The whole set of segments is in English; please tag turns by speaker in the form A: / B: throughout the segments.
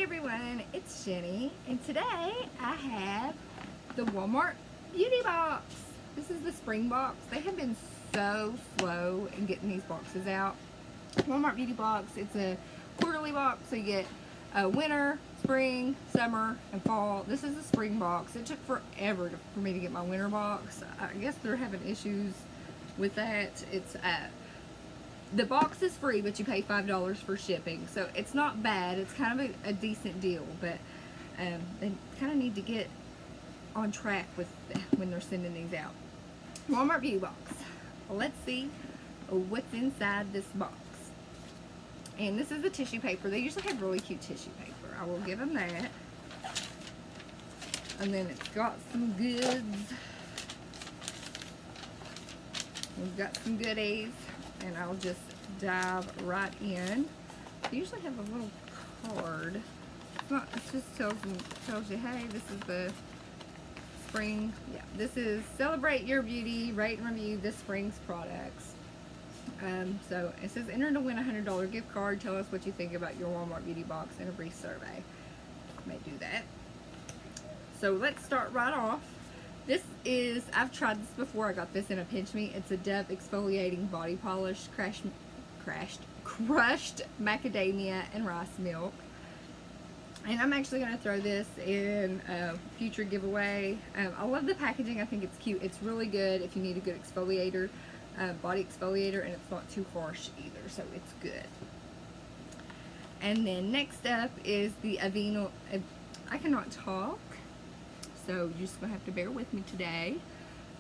A: everyone, it's Jenny, and today I have the Walmart Beauty Box. This is the spring box. They have been so slow in getting these boxes out. Walmart Beauty Box, it's a quarterly box, so you get winter, spring, summer, and fall. This is the spring box. It took forever for me to get my winter box. I guess they're having issues with that. It's the box is free, but you pay $5 for shipping, so it's not bad. It's kind of a decent deal, but they kind of need to get on track with when they're sending these out. Walmart Beauty Box. Let's see what's inside this box. And this is the tissue paper. They usually have really cute tissue paper. I will give them that. And then it's got some goods. We've got some goodies. And I'll just dive right in. They usually have a little card. It's not, it just tells you, hey, this is the spring. Yeah, this is celebrate your beauty, rate and review this spring's products. So it says enter to win a $100 gift card. Tell us what you think about your Walmart Beauty Box in a brief survey. May do that. So let's start right off. This is, I've tried this before. I got this in a Pinch Me. It's a Dove exfoliating body polish, crushed macadamia and rice milk. And I'm actually going to throw this in a future giveaway. I love the packaging. I think it's cute. It's really good if you need a good exfoliator, body exfoliator, and it's not too harsh either, so it's good. And then next up is the Aveeno. I cannot talk, so you're just going to have to bear with me today.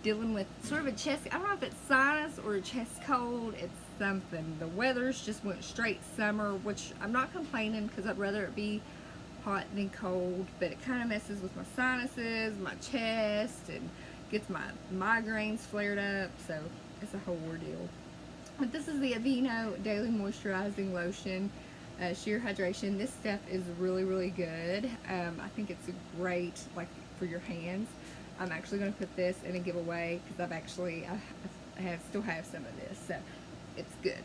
A: Dealing with sort of a chest, I don't know if it's sinus or a chest cold. It's something. The weather's just went straight summer, which I'm not complaining because I'd rather it be hot than cold, but it kind of messes with my sinuses, my chest, and gets my migraines flared up, so it's a whole ordeal. But this is the Aveeno Daily Moisturizing Lotion, Sheer Hydration. This stuff is really good. I think it's a great, like, for your hands. I'm actually going to put this in a giveaway because I still have some of this, so it's good.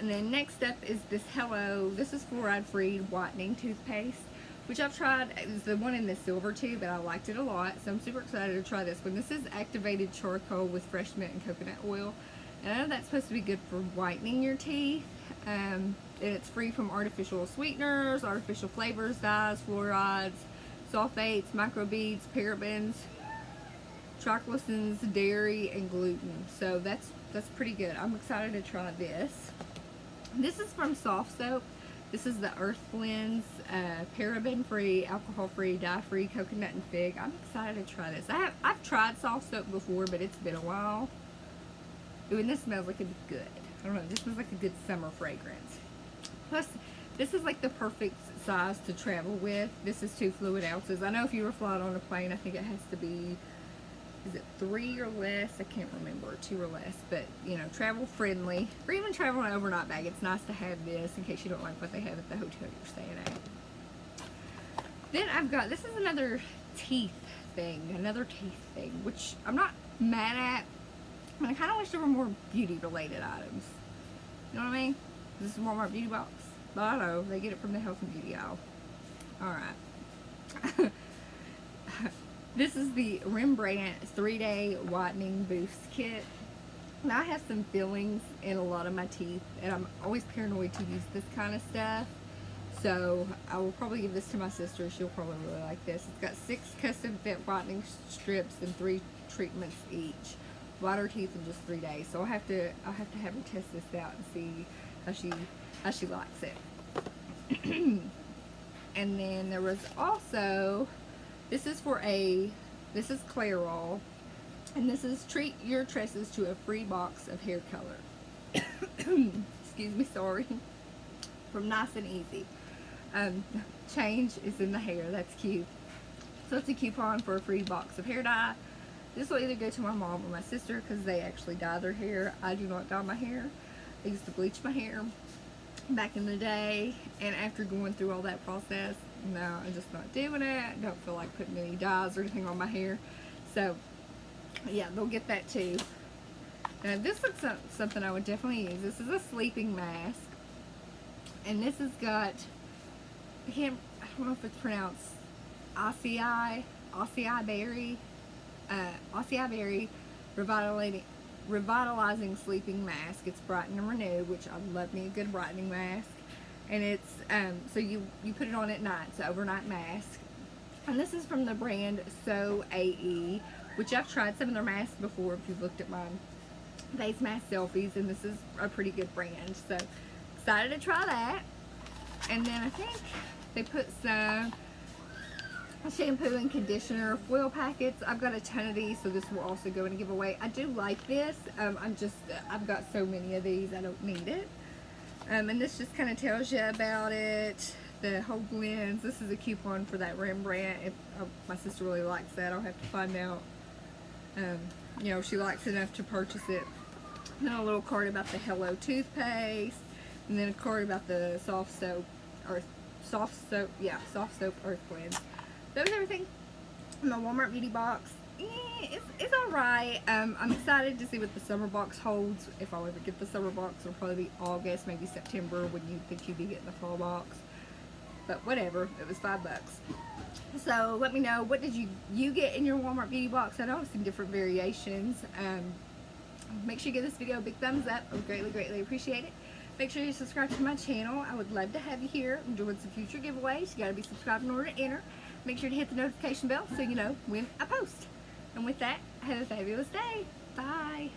A: And then next up is this Hello. This is fluoride-free whitening toothpaste, which I've tried. It's the one in the silver tube, and I liked it a lot, so I'm super excited to try this one. This is activated charcoal with fresh mint and coconut oil, and I know that's supposed to be good for whitening your teeth. And it's free from artificial sweeteners, artificial flavors, dyes, fluorides, sulfates, microbeads, parabens, triclosans, dairy, and gluten. So that's pretty good. I'm excited to try this. This is from Soft Soap. This is the Earth Blends, paraben-free, alcohol-free, dye-free, coconut and fig. I'm excited to try this. I've tried Soft Soap before, but it's been a while. Ooh, and this smells like it'd be good. I don't know, this smells like a good summer fragrance. Plus, this is like the perfect size to travel with. This is 2 fluid ounces. I know if you were flying on a plane, I think it has to be, is it 3 or less? I can't remember, 2 or less. But, you know, travel friendly. Or even travel in an overnight bag. It's nice to have this in case you don't like what they have at the hotel you're staying at. Then I've got, this is another teeth thing, which I'm not mad at. I mean, I kind of wish there were more beauty related items. You know what I mean? This is Walmart Beauty Box. But I know, they get it from the health and beauty aisle. Alright. This is the Rembrandt 3-Day Whitening Boost Kit. Now I have some fillings in a lot of my teeth, and I'm always paranoid to use this kind of stuff. So I will probably give this to my sister. She'll probably really like this. It's got 6 custom fit whitening strips and 3 treatments each. White her teeth in just 3 days. So I'll have to have her test this out and see how she likes it. And then there was also, this is Clairol, and this is treat your tresses to a free box of hair color. Excuse me, sorry. From Nice and Easy. Change is in the hair. That's cute. So it's a coupon for a free box of hair dye. This will either go to my mom or my sister because they actually dye their hair. I do not dye my hair. I used to bleach my hair back in the day, and after going through all that process, no, I'm just not doing it. I don't feel like putting any dyes or anything on my hair. So yeah, they'll get that too. Now this looks like something I would definitely use. This is a sleeping mask, and this has got I don't know if it's pronounced Acai Berry, Revitalizing Sleeping Mask. It's Brighten and Renew, which I love me a good brightening mask. And it's, so you put it on at night, so overnight mask. And this is from the brand So AE, which I've tried some of their masks before if you've looked at my face mask selfies, and this is a pretty good brand. So excited to try that. And then I think they put some shampoo and conditioner foil packets. I've got a ton of these, so this will also go in a giveaway. I do like this. I've got so many of these, I don't need it. And this just kind of tells you about it, the whole blends. This is a coupon for that Rembrandt. If my sister really likes that, I'll have to find out. You know, she likes it enough to purchase it. And then a little card about the Hello toothpaste, and then a card about the soft soap earth blends. That was everything in my Walmart beauty box. It's alright. I'm excited to see what the summer box holds. If I'll ever get the summer box, it'll probably be August, maybe September, when you think you'd be getting the fall box. But whatever, it was $5. So let me know, what did you get in your Walmart beauty box? I know I've seen different variations. Make sure you give this video a big thumbs up. I would greatly appreciate it. Make sure you subscribe to my channel. I would love to have you here. I'm doing some future giveaways. You gotta be subscribed in order to enter. Make sure to hit the notification bell so you know when I post. And with that, have a fabulous day. Bye.